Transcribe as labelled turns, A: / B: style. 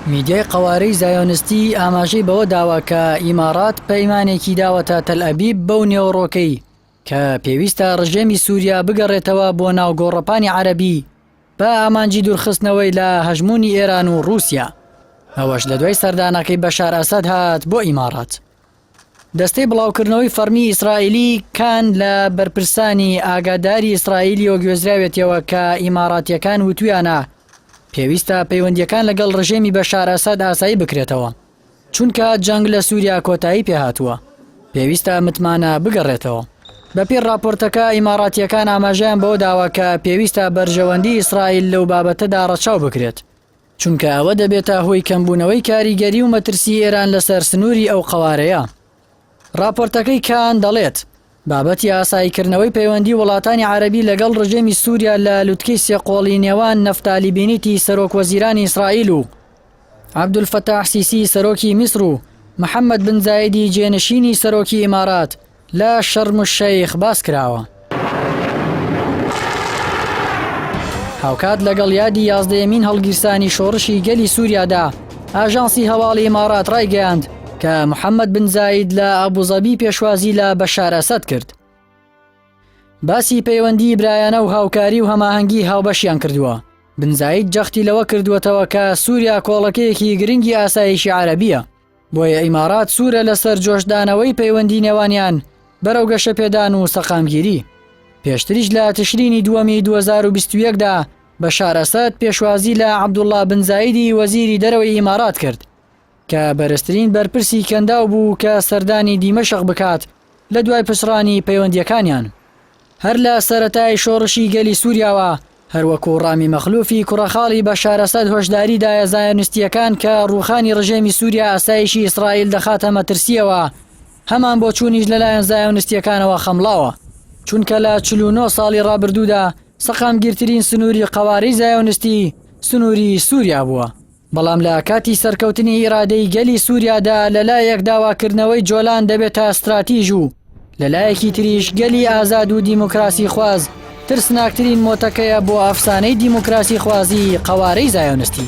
A: میدیای قەوارەی زایۆنستی ئاماژەی بەوە داوە کە ئیمارات پەیمانێکی داوەتە تەلئەبیب بەو نێوەڕۆکەی کە پێویستە ڕژێمی سووریا بگەڕێتەوە بۆ ناو گۆڕەپانی عەرەبی بە ئامانجی دوورخستنەوەی لە هەژمونی ئێران و رووسیا. ئەوەش لە دوای سەردانەکەی بەشار ئەسەد هات بۆ ئیمارات. دەستەی بڵاوکردنەوەی فەرمی ئیسرائیلی کان لە بەرپرسانی ئاگاداری ئیسرائیلیەوە گوێزراوێتەوە کە ئیماراتیەکان وتویانە پێویستە پەیوەندیەکان لەگەڵ ڕژێمی بەشار ئەسەد ئاسایی بکرێتەوە چونکە جەنگ لە سووریا کۆتایی پێهاتووە، پێویستە متمانە بگەڕێتەوە. بەپێی راپۆرتەکە ئیماراتیەکان ئاماژەیان بەوە داوە کە پێویستە بەرژەوەندی ئیسرائیل لەو بابەتەدا ڕەچاو بکرێت چونکە ئەوە دەبێتە هۆی کەمبوونەوەی کاریگەری و مەترسی ئێران لەسەر سنووری ئەو قەوارەیە. راپۆرتەکەی کان دەڵێت بابەتی ئاساییکردنەوەی پەیوەندی وڵاتانی عەرەبی لەگەڵ ڕژێمی سووریا لە لوتکەی سێقۆڵی نێوان نەفتالی بێنیتی سەرۆک وەزیرانی ئیسرائیل و عەبدولفەتاح سیسی سەرۆکی میسر و محەممەد بن زایدی جێنشینی سەرۆکی ئیمارات لە شەرم الشەیخ باس کراوە. هاوکات لەگەڵ یادی 11مین هەڵگیرسانی شۆڕشی گەلی سووریادا ئاژانسی هەواڵی ئیمارات ڕایگەیاند کە محەممەد بن زاید لە ئەبوزەبی پێشوازی لە بەشار ئەسەد کرد. باسی پەیوەندی برایانە و هاوکاری و هەماهەنگی هاوبەشیان کردووە. بن زاید جەختی لەوە کردووەتەوە کە سووریا کۆڵەکەیەکی گرنگی ئاسایشی عەرەبیە، بۆیە ئیمارات سوورە لەسەر جۆشدانەوەی پەیوەندی نێوانیان بەرەو گەشەپێدان و سەقامگیری. پێشتریش لە تشرینی دووەمی 2021دا بەشار ئەسەد پێشوازی لە عەبدوڵڵا بن زایدی وەزیری دەرەوەی ئیمارات کرد کە بەرزترین بەرپرسی کەنداو بوو کە سەردانی دیمەشق بکات لە دوای پشڕانی پەیوەندیەکانیان. هەر لە سەرەتای شۆڕشی گەلی سووریاوە هەروەکو ڕامی مەخلوفی کوڕەخاڵی بەشار ئەسەد هۆشداری دایە زایۆنیستیەکان کە ڕووخانی ڕژێمی سووریا ئاسایشی ئیسرائیل دەخاتە مەترسیەوە هەمان بۆ چوونیش لەلایەن زایۆنیستیەکانەوە خەمڵاوە، چونکە لە 49 ساڵی ڕابردوودا سەقامگیرترین سنووری قەوارەی زایۆنیستی سنووری سووریا بووە. بەڵام لە کاتی سەرکەوتنی ئیرادەی گەلی سووریادا لەلایەک داواکردنەوەی جۆلان دەبێتە استراتیژ و لەلایەکی تریش گەلی ئازاد و دیموکراسی خواز ترسناکترین مۆتەکەیە بۆ ئەفسانەی دیموکراسی خوازی قەوارەی زایۆنیستی.